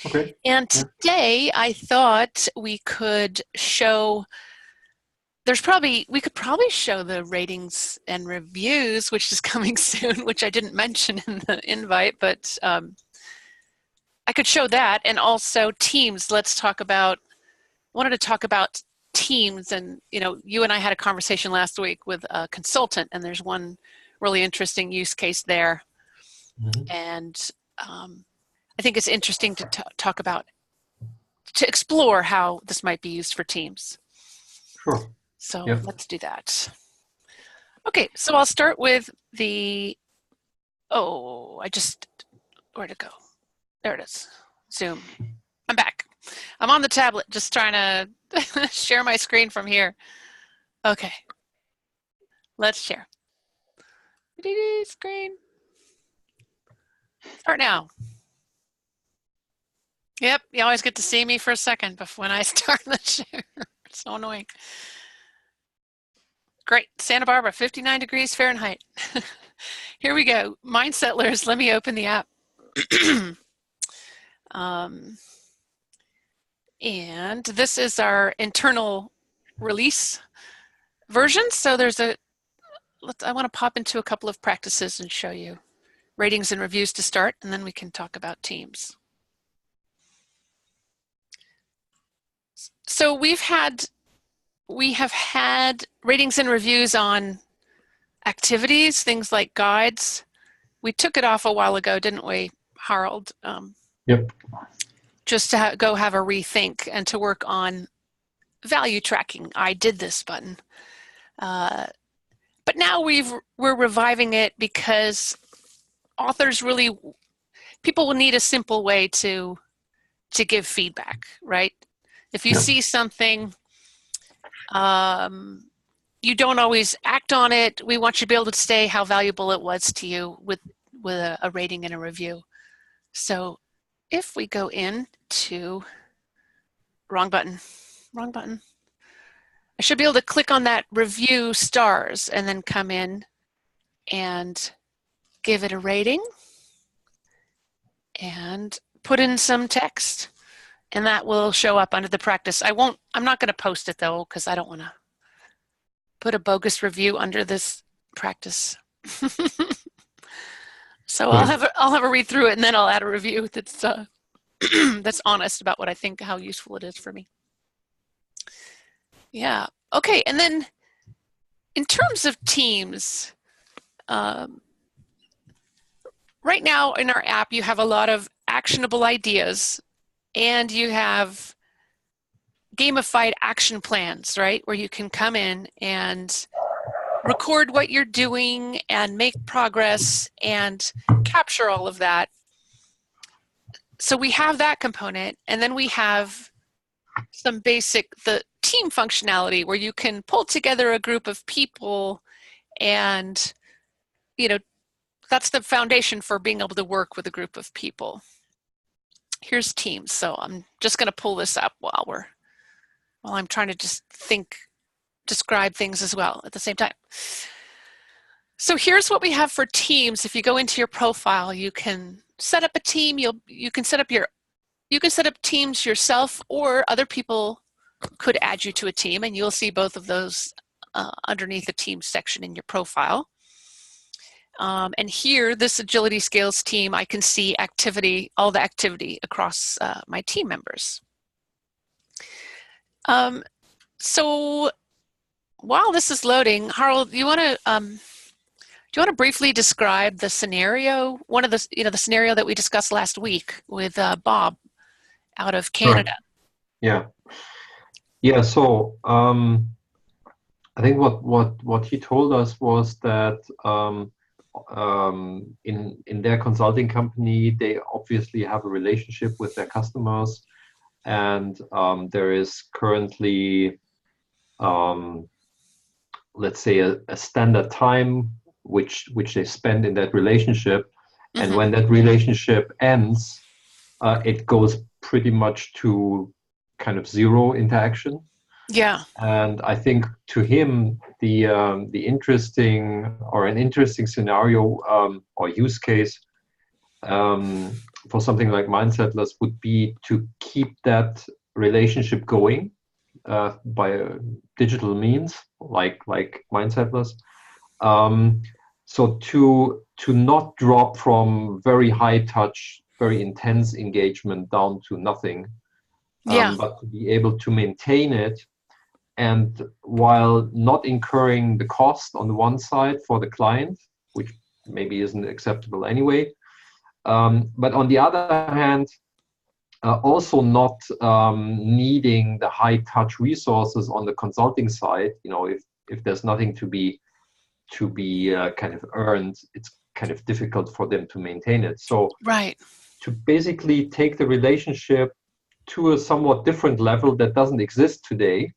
Okay. And Yeah. today I thought we could show, we could probably show the ratings and reviews, which is coming soon, which I didn't mention in the invite, but I could show that. And also teams. Wanted to talk about teams. And, you and I had a conversation last week with a consultant, and there's one really interesting use case there. Mhm. And I think it's interesting to talk about, to explore how this might be used for teams. Sure. So Yeah. let's do that. Okay, so I'll start with where'd it go? There it is. Zoom. I'm back. I'm on the tablet, just trying to share my screen from here. Okay, let's share. Screen. Start now. Yep, you always get to see me for a second before when I start the share. It's so annoying. Great, Santa Barbara, 59 degrees Fahrenheit. Here we go. Mind Settlers, let me open the app. And this is our internal release version. So I want to pop into a couple of practices and show you ratings and reviews to start, and then we can talk about teams. So we have had ratings and reviews on activities, things like guides. We took it off a while ago, didn't we, Harold? Yep. Just to go have a rethink and to work on value tracking. I did this button. But now we're reviving it because people will need a simple way to give feedback, right? If you Yeah. see something, you don't always act on it. We want you to be able to say how valuable it was to you with a rating and a review. So if we go into wrong button, I should be able to click on that review stars and then come in and give it a rating and put in some text, and that will show up under the practice. I'm not going to post it though, because I don't want to put a bogus review under this practice. So I'll have a read through it, and then I'll add a review that's that's honest about what I think, how useful it is for me. Yeah. Okay. And then in terms of teams, right now in our app, you have a lot of actionable ideas, and you have gamified action plans, right? Where you can come in and record what you're doing and make progress and capture all of that. So we have that component, and then we have the team functionality where you can pull together a group of people, and that's the foundation for being able to work with a group of people. Here's teams. So I'm just going to pull this up while I'm trying to just describe things as well at the same time. So here's what we have for teams. If you go into your profile, you can set up a team. You can set up teams yourself, or other people could add you to a team, and you'll see both of those underneath the team section in your profile. And here, this agility scales team, I can see all the activity across my team members. So while this is loading, Harold, do you want to briefly describe the scenario? One of the scenario that we discussed last week with Bob out of Canada. Sure. Yeah. So I think what he told us was that in their consulting company, they obviously have a relationship with their customers, and there is currently let's say a standard time which they spend in that relationship. Mm-hmm. And when that relationship ends, it goes pretty much to kind of zero interaction. Yeah. And I think to him, an interesting scenario or use case for something like Mindsetless would be to keep that relationship going by digital means, like Mindsetless. So to not drop from very high touch, very intense engagement down to nothing, Yeah. but to be able to maintain it, and while not incurring the cost on the one side for the client, which maybe isn't acceptable anyway, but on the other hand, also not needing the high touch resources on the consulting side. If there's nothing to be kind of earned, it's kind of difficult for them to maintain it. So Right. to basically take the relationship to a somewhat different level that doesn't exist today,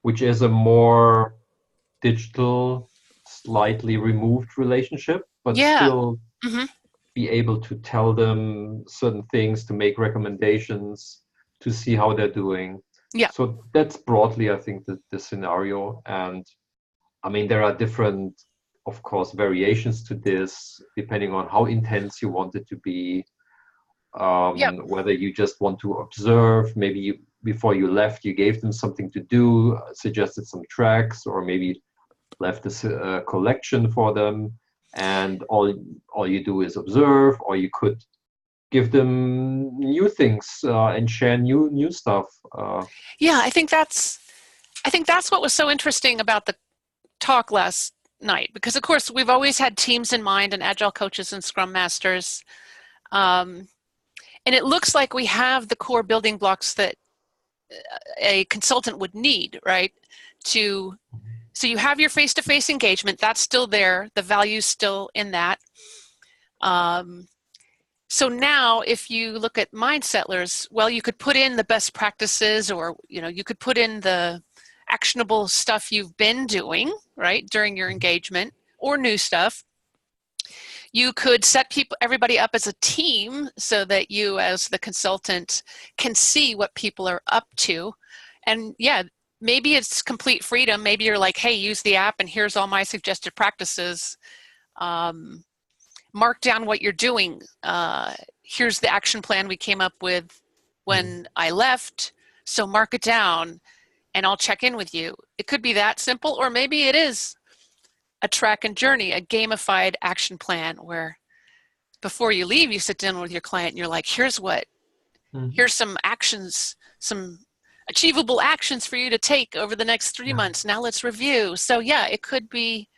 which is a more digital, slightly removed relationship, but Yeah. still Hmm. be able to tell them certain things, to make recommendations, to see how they're doing. Yeah. So that's broadly, I think, the scenario. And I mean, there are different, of course, variations to this, depending on how intense you want it to be, Yep. whether you just want to observe, maybe before you left, you gave them something to do, suggested some tracks, or maybe left a collection for them, and all you do is observe, or you could give them new things and share new stuff. Yeah. I think that's what was so interesting about the talk last night, because of course we've always had teams in mind and agile coaches and scrum masters. Um, and it looks like we have the core building blocks that a consultant would need, right? So you have your face-to-face engagement, that's still there, the value's still in that. Um, so now if you look at Mindsettlers, well, you could put in the best practices, or you could put in the actionable stuff you've been doing, right, during your engagement, or new stuff. You could set everybody up as a team so that you as the consultant can see what people are up to. And yeah, maybe it's complete freedom. Maybe you're like, hey, use the app and here's all my suggested practices. Mark down what you're doing. Here's the action plan we came up with when I left. So mark it down and I'll check in with you. It could be that simple, or maybe it is a track and journey, a gamified action plan where before you leave, you sit down with your client and you're like, here's some actions, some achievable actions for you to take over the next 3 months. Now let's review. So yeah, it could be,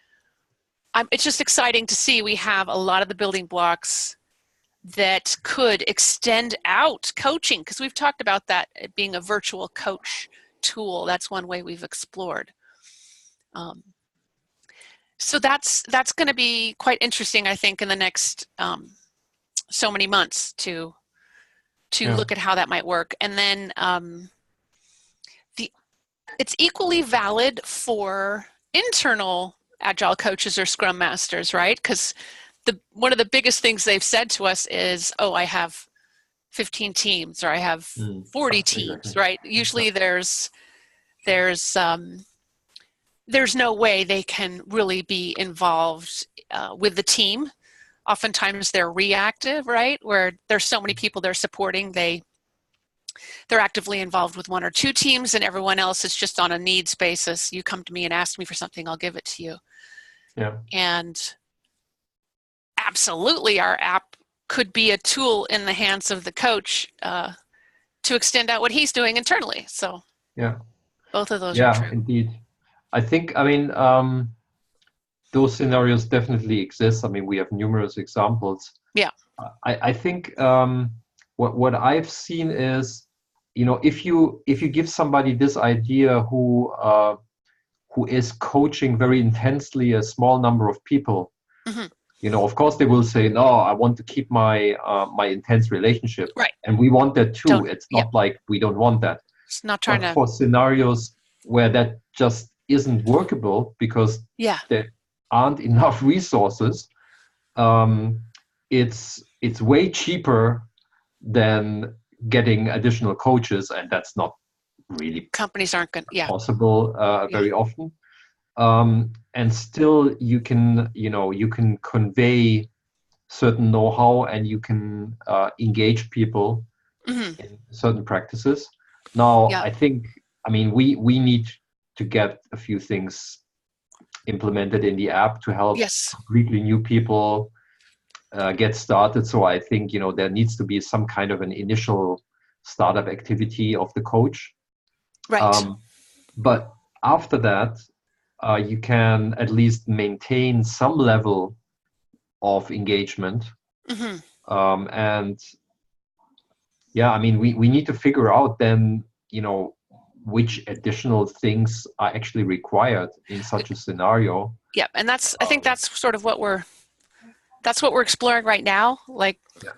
it's just exciting to see we have a lot of the building blocks that could extend out coaching, because we've talked about that being a virtual coach tool. That's one way we've explored. So that's going to be quite interesting, I think, in the next so many months to look at how that might work. And then it's equally valid for internal agile coaches or scrum masters, right? Because one of the biggest things they've said to us is, oh, I have 15 teams, or I have 40 teams, exactly. right? Usually there's no way they can really be involved with the team. Oftentimes they're reactive, right? Where there's so many people they're supporting, they're actively involved with one or two teams, and everyone else is just on a needs basis. You come to me and ask me for something, I'll give it to you. Yeah. And absolutely, our app could be a tool in the hands of the coach to extend out what he's doing internally. So yeah, both of those are true. Indeed. I think, I mean, those scenarios definitely exist. I mean, we have numerous examples. Yeah. I think what I've seen is, if you give somebody this idea who is coaching very intensely a small number of people, of course they will say, no, I want to keep my intense relationship, right? And we want that too. It's not like we don't want that. It's not trying but for scenarios where that just isn't workable because there aren't enough resources, it's way cheaper than getting additional coaches, and that's not really companies aren't going possible very often. And still you can convey certain know-how and you can engage people Hmm. in certain practices. Now, Yeah. I think, I mean, we need to get a few things implemented in the app to help Yes. completely new people get started. So I think, there needs to be some kind of an initial startup activity of the coach. Right. But after that, you can at least maintain some level of engagement. Hmm. And yeah, I mean, we need to figure out then, which additional things are actually required in such a scenario. Yeah, and I think Um, that's sort of what we're exploring right now. Like, yeah,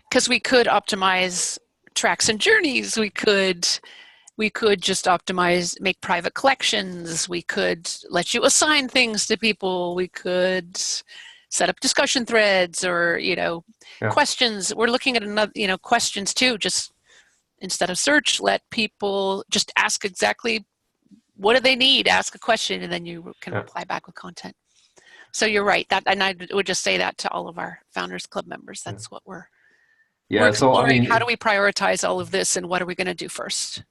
because we could optimize tracks and journeys, we could just optimize, make private collections, we could let you assign things to people, we could set up discussion threads or yeah, questions. We're looking at another, questions too. Just instead of search, let people just ask exactly what do they need, ask a question, and then you can yeah, reply back with content. So you're right. That, and I would just say that to all of our Founders Club members. yeah. That's what we're Yeah, so I exploring. mean, How do we prioritize all of this, and what are we going to do first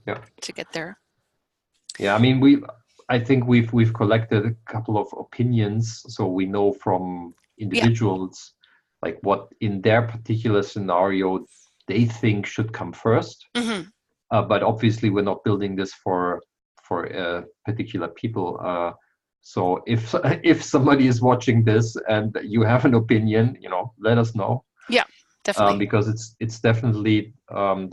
yeah, to get there? yeah. I mean, I think we've collected a couple of opinions, so we know from Yeah. individuals like what in their particular scenario they think should come first. Hmm. But obviously, we're not building this for particular people. So if if somebody is watching this and you have an opinion, let us know. Yeah. Definitely. Because it's definitely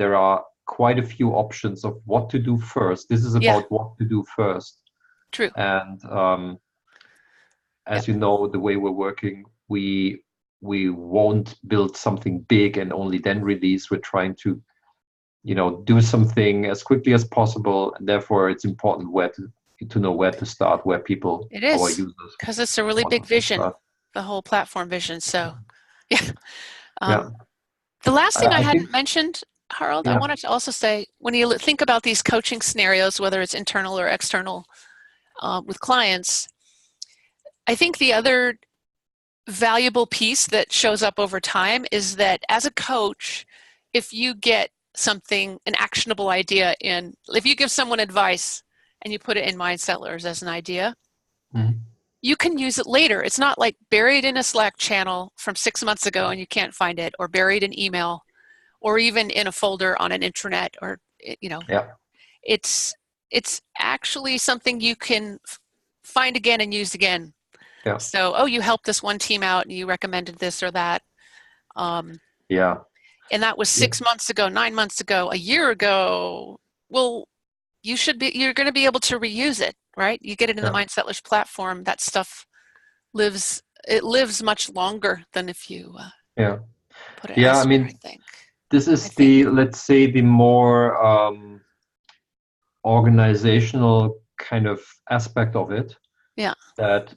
there are quite a few options of what to do first. This is Yeah. about what to do first, True. and Yeah. as you know, the way we're working, we won't build something big and only then release. We're trying to do something as quickly as possible, and therefore it's important where to know where to start, where people, It our is, users, because it's a really want big us to vision, start. the whole platform vision. So, yeah. Yeah, The last thing I I think, hadn't mentioned, Harold, I yeah. wanted to also say when you think about these coaching scenarios, whether it's internal or external with clients, I think the other valuable piece that shows up over time is that as a coach, if you get something, an actionable idea if you give someone advice and you put it in Mind Settlers as an idea, Mhm. you can use it later. It's not like buried in a Slack channel from 6 months ago and you can't find it, or buried in email, or even in a folder on an intranet, or Yeah, it's actually something you can find again and use again. yeah, So, oh, you helped this one team out and you recommended this or that. Um, yeah, and that was yeah, 6 months ago, 9 months ago, a year ago. Well, you're going to be able to reuse it, right? You get it in the yeah, Mind Settlers platform. That stuff lives much longer than if you yeah. put it Yeah, I elsewhere, I mean, think. this I is think. let's say, the more organizational kind of aspect of it, Yeah. that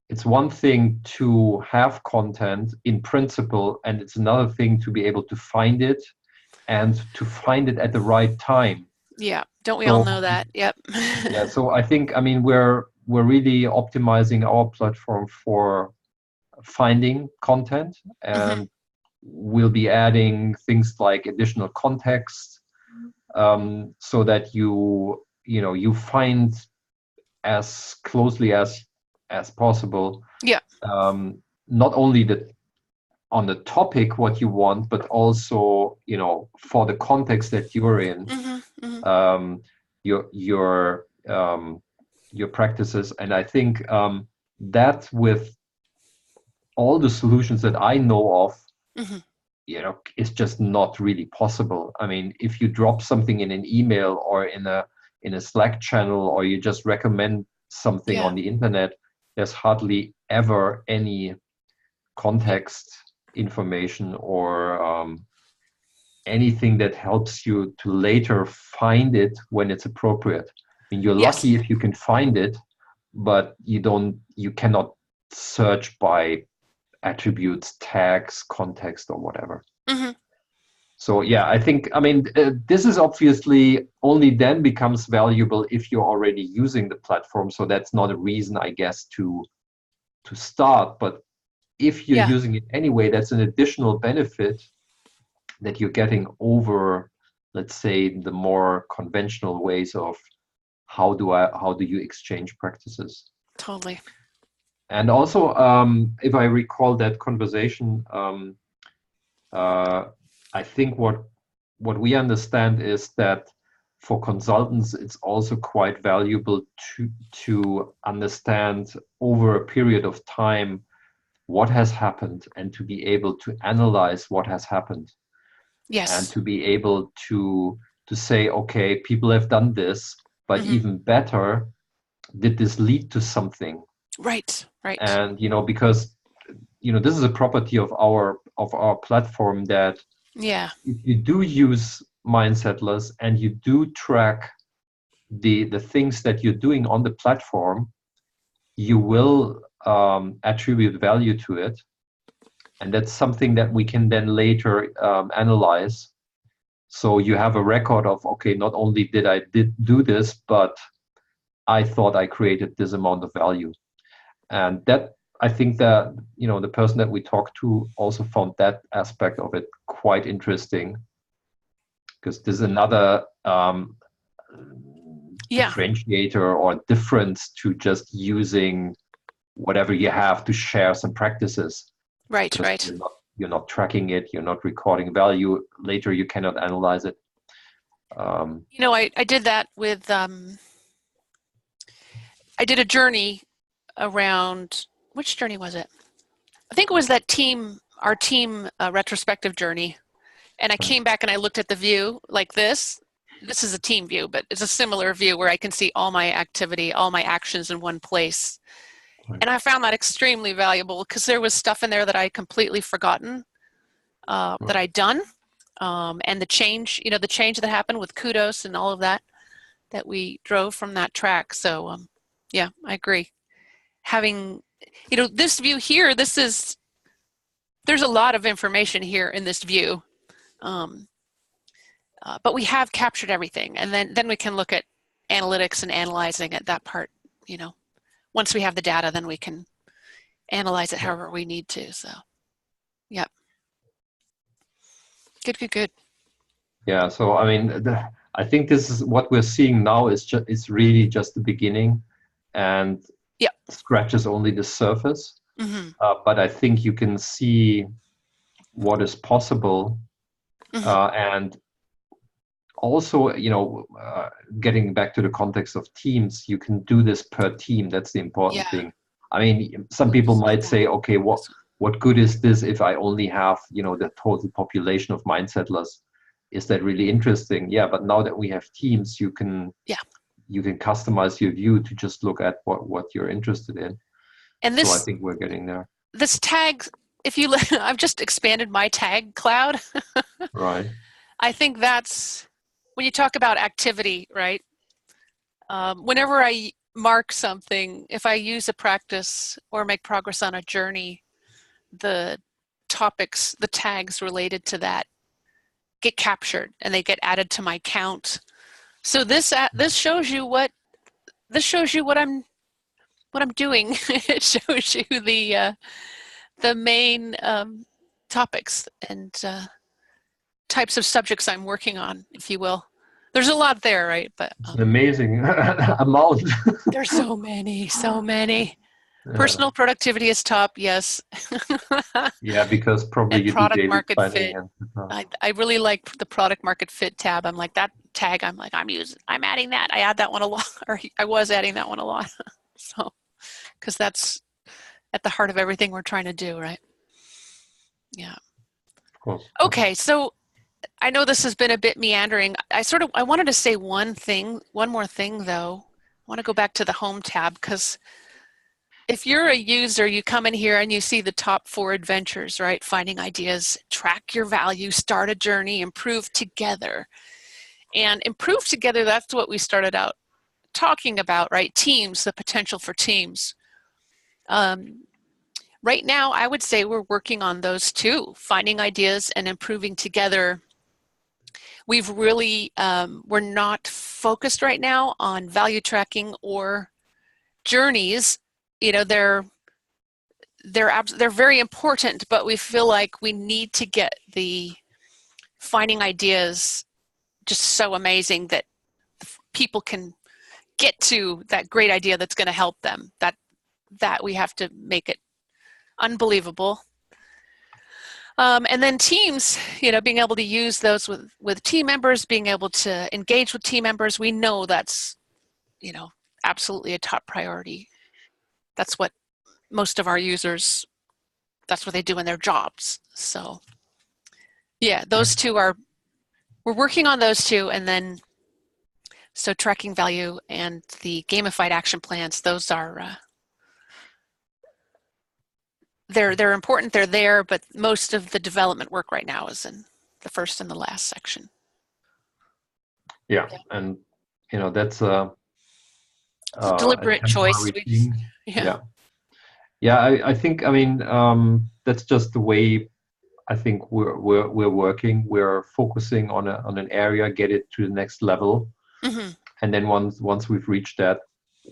it's one thing to have content in principle, and it's another thing to be able to find it and to find it at the right time. Yeah. Don't we all So know that? Yep. yeah, so I think, I mean, we're really optimizing our platform for finding content, Hmm. and we'll be adding things like additional context, so that you find as closely as possible, Yeah. not only on the topic what you want, but also for the context that you're in, Hmm. Hmm. um, your practices. And I think that with all the solutions that I know of, Hmm. it's just not really possible. I mean, if you drop something in an email or in a Slack channel, or you just recommend something Yeah. on the internet, there's hardly ever any context information or anything that helps you to later find it when it's appropriate. I mean, you're Yes. lucky if you can find it, but you cannot search by attributes, tags, context, or whatever. Hmm. So yeah, I think, I mean, this is obviously only then becomes valuable if you're already using the platform. So that's not a reason, I guess, to start. But if you're using it anyway, that's an additional benefit that you're getting over, let's say, the more conventional ways of how do you exchange practices. Totally. And also, if I recall that conversation, I think what we understand is that for consultants, it's also quite valuable to understand over a period of time what has happened and to be able to analyze what has happened. Yes. And to be able to say, okay, people have done this, but even better, did this lead to something? Right. And because this is a property of our platform, that if you do use Mindsetless and you do track the things that you're doing on the platform, you will attribute value to it. And that's something that we can then later analyze. So you have a record of, okay, not only did I do this, but I thought I created this amount of value. And that, I think that, the person that we talked to also found that aspect of it quite interesting, because there's another differentiator or difference to just using whatever you have to share some practices. Right. You're not tracking it, you're not recording value. Later, you cannot analyze it. I did that with, I did a journey around, which journey was it? I think it was our team retrospective journey. And I came back and I looked at the view like this. This is a team view, but it's a similar view where I can see all my activity, all my actions in one place. Right. And I found that extremely valuable because there was stuff in there that I had completely forgotten that I'd done. And the change that happened with kudos and all of that we drove from that track. So yeah, I agree. Having, this view here, there's a lot of information here in this view. But we have captured everything. And then we can look at analytics and analyzing at that part, once we have the data, then we can analyze it however we need to. So, yep. Good. Yeah. So, I mean, I think this is what we're seeing now is really just the beginning, and scratches only the surface. Mm-hmm. But I think you can see what is possible. Mm-hmm. And also, getting back to the context of teams, you can do this per team. That's the important thing. I mean, some people might say, okay, what good is this if I only have, the total population of Mindsetless? Is that really interesting? Yeah, but now that we have teams, you can customize your view to just look at what you're interested in. And so I think we're getting there. This tag, I've just expanded my tag cloud. Right. I think that's, when you talk about activity, right? Whenever I mark something, if I use a practice or make progress on a journey, the topics, the tags related to that get captured and they get added to my count. So this shows you what I'm doing. It shows you the main topics and types of subjects I'm working on, if you will. There's a lot there, right? But it's an amazing amount. There's so many. Personal productivity is top, yes. Yeah, because probably you product do daily market fit. I really like the product market fit tab. I'm like, that tag, I'm adding that. I add that one a lot, or I was adding that one a lot. So, because that's at the heart of everything we're trying to do, right? Yeah. Of course. Okay, so I know this has been a bit meandering. I wanted to say one more thing though. I want to go back to the home tab, because if you're a user, you come in here and you see the top 4 adventures, right? Finding ideas, track your value, start a journey, improve together. And improve together, that's what we started out talking about, right? Teams, the potential for teams. Right now, I would say we're working on those too, finding ideas and improving together. We've really, we're not focused right now on value tracking or journeys. they're very important, but we feel like we need to get the finding ideas just so amazing that people can get to that great idea that's going to help them. That we have to make it unbelievable. And then teams, being able to use those with team members, being able to engage with team members, we know that's, absolutely a top priority. That's what most of our users, that's what they do in their jobs. So yeah, those two we're working on those two. And then, so tracking value and the gamified action plans, those are, they're important, they're there, but most of the development work right now is in the first and the last section. Yeah, and that's a deliberate choice. Yeah. I think that's just the way I think we're working. We're focusing on an area, get it to the next level, and then once we've reached that,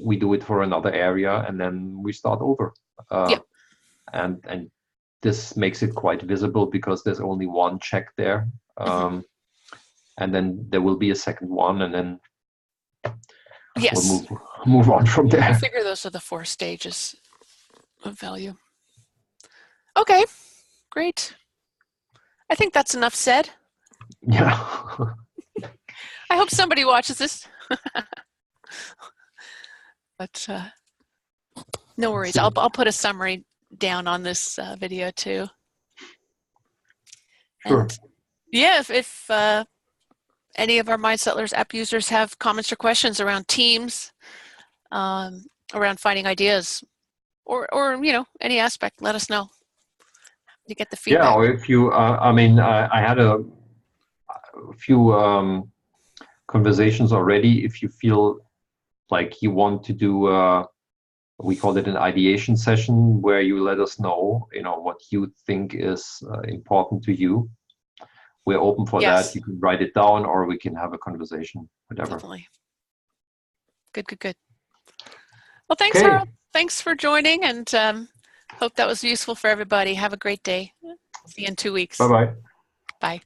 we do it for another area, and then we start over. And this makes it quite visible because there's only one check there, and then there will be a second one, and then we'll move on from there. I figure those are the 4 stages of value. Okay, great. I think that's enough said. Yeah. I hope somebody watches this. But no worries. I'll put a summary down on this video too. Sure. And yeah, if any of our MindSettlers app users have comments or questions around teams, around finding ideas, or any aspect, let us know. To get the feedback. Yeah, or if you, I had a few conversations already. If you feel like you want to do, we call it an ideation session, where you let us know, what you think is important to you. We're open for that. You can write it down, or we can have a conversation, whatever. Definitely. Good. Well, thanks, Harold. Thanks for joining, and hope that was useful for everybody. Have a great day. See you in 2 weeks. Bye-bye. Bye.